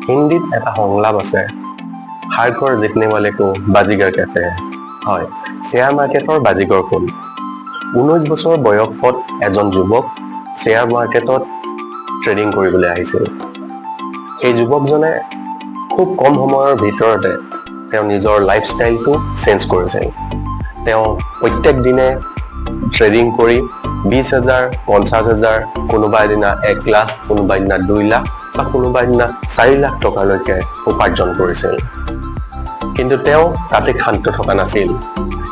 হিন্দীত এটা সংলাপ আছে, হাৰ কৰ জিতনে वाले को बाजीगर कहते हैं। হয়, শ্বেয়াৰ মাৰ্কেটৰ বাজিগৰ কোন? 19 বছৰ বয়সত এজন যুৱক শ্বেয়াৰ মাৰ্কেটত ট্ৰেডিং কৰিবলৈ আহিছিল। সেই যুৱকজনে খুব কম সময়ৰ ভিতৰতে তেওঁ নিজৰ লাইফষ্টাইলটো চেঞ্জ কৰিছিল। তেওঁ প্ৰত্যেক দিনে ট্ৰেডিং কৰি 20,000, 50,000, কোনোবা এদিনা 1 লাখ, কোনোবা এদিনা 2 লাখ বা কোনোবা এদিনা 4 লাখ টকালৈকে উপাৰ্জন কৰিছিল। কিন্তু তেওঁ তাতে ক্ষান্ত থকা নাছিল।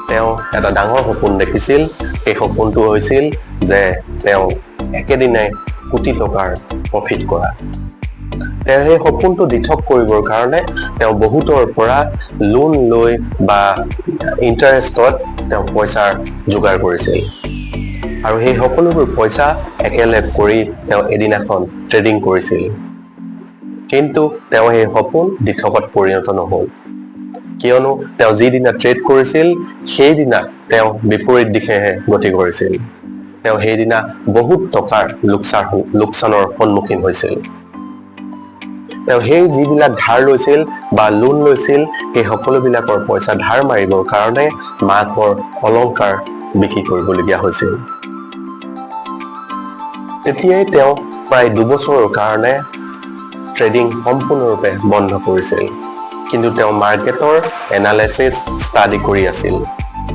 তেওঁ এটা ডাঙৰ সপোন দেখিছিল। সেই সপোনটো হৈছিল যে তেওঁ একেদিনাই কোটি টকাৰ প্ৰফিট কৰা। তেওঁ সেই সপোনটো দিঠক কৰিবৰ কাৰণে তেওঁ বহুতৰ পৰা লোন লৈ বা ইণ্টাৰেষ্টত তেওঁ পইচাৰ যোগাৰ কৰিছিল। আৰু সেই সকলোবোৰ পইচা একেলগ কৰি তেওঁ এদিনাখন ট্ৰেডিং কৰিছিল। কিন্তু তেওঁ সেই সপোন দিঠকত পৰিণত নহল। কিয়নো তেওঁ যিদিনা ট্ৰেড কৰিছিল সেইদিনা তেওঁ বিপৰীত দিশেহে গতি কৰিছিল। তেওঁ সেইদিনা বহুত টকাৰ লোকচানৰ সন্মুখীন হৈছিল। তেওঁ সেই যিবিলাক ধাৰ লৈছিল বা লোন লৈছিল সেই সকলোবিলাকৰ পইচা ধাৰ মাৰিবৰ কাৰণে মাকৰ অলংকাৰ বিক্ৰী কৰিবলগীয়া হৈছিল। তেতিয়াই তেওঁ প্ৰায় 2 বছৰৰ কাৰণে ট্ৰেডিং সম্পূৰ্ণৰূপে বন্ধ কৰিছিল। কিন্তু তেওঁ মাৰ্কেটৰ এনালাইচিছ ষ্টাডি কৰি আছিল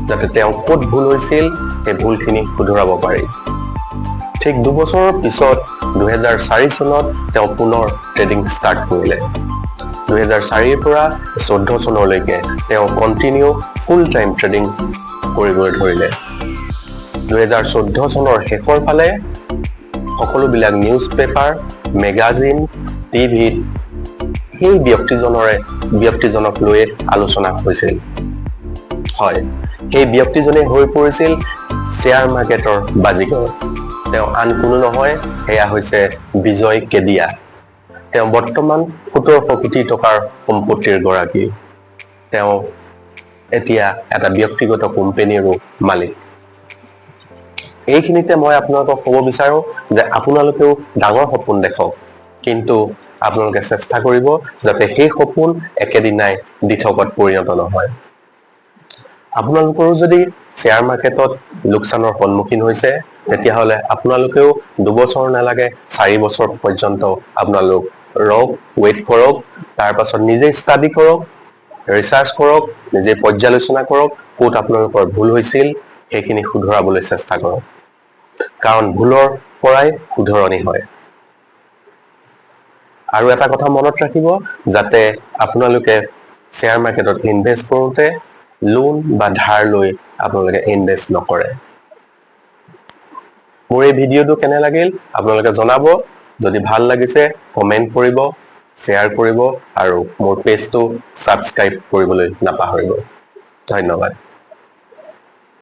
যাতে তেওঁ ক'ত ভুল হৈছিল সেই ভুলখিনি শুধৰাব পাৰি। ঠিক 2 বছৰৰ পিছত 2004 চনত তেওঁ পুনৰ ট্ৰেডিং ষ্টাৰ্ট কৰিলে। 2004ৰ পৰা 14 চনলৈকে তেওঁ কণ্টিনিউ ফুল টাইম ট্ৰেডিং কৰিবলৈ ধৰিলে। 2014 চনৰ শেষৰ ফালে সকলোবিলাক নিউজ পেপাৰ, মেগাজিন, টিভিত সেই ব্যক্তিজনক লৈ আলোচনা হৈছিল। হয়, সেই ব্যক্তিজনে হৈ পৰিছিল শ্বেয়াৰ মাৰ্কেটৰ বাজিগৰ। তেওঁ আন কোনো নহয়, সেয়া হৈছে বিজয় কেদিয়া। তেওঁ বৰ্তমান 1700 কোটি টকাৰ সম্পত্তিৰ গৰাকী। তেওঁ এতিয়া এটা ব্যক্তিগত কোম্পানীৰো মালিক। এইখিনিতে মই আপোনালোকক ক'ব বিচাৰো যে আপোনালোকেও ডাঙৰ সপোন দেখক, কিন্তু আপোনালোকে চেষ্টা কৰিব যাতে সেই সপোন একেদিনাই দিঠকত পৰিণত নহয়। আপোনালোকৰো যদি শ্বেয়াৰ মাৰ্কেটত লোকচানৰ সন্মুখীন হৈছে তেতিয়াহ'লে আপোনালোকেও 2 বছৰ নালাগে 4 বছৰ পৰ্যন্ত আপোনালোক ৰওক, ৱেইট কৰক, তাৰ পাছত নিজে ষ্টাডি কৰক, ৰিচাৰ্চ কৰক, নিজে পৰ্যালোচনা কৰক, ক'ত আপোনালোকৰ ভুল হৈছিল সেইখিনি শুধৰাবলৈ চেষ্টা কৰক। কাৰণ ভুলৰ পৰাই শুধৰণি হয়। আৰু এটা কথা মনত ৰাখিব যাতে আপোনালোকে শ্বেয়াৰ মাৰ্কেটত ইনভেষ্ট কৰোঁতে লোন বা ধাৰ লৈ আপোনালোকে ইনভেষ্ট নকৰে। মোৰ এই ভিডিঅ'টো কেনে লাগিল আপোনালোকে জনাব। যদি ভাল লাগিছে কমেণ্ট কৰিব, শ্বেয়াৰ কৰিব আৰু মোৰ পেজটো ছাবস্ক্ৰাইব কৰিবলৈ নাপাহৰিব। ধন্যবাদ।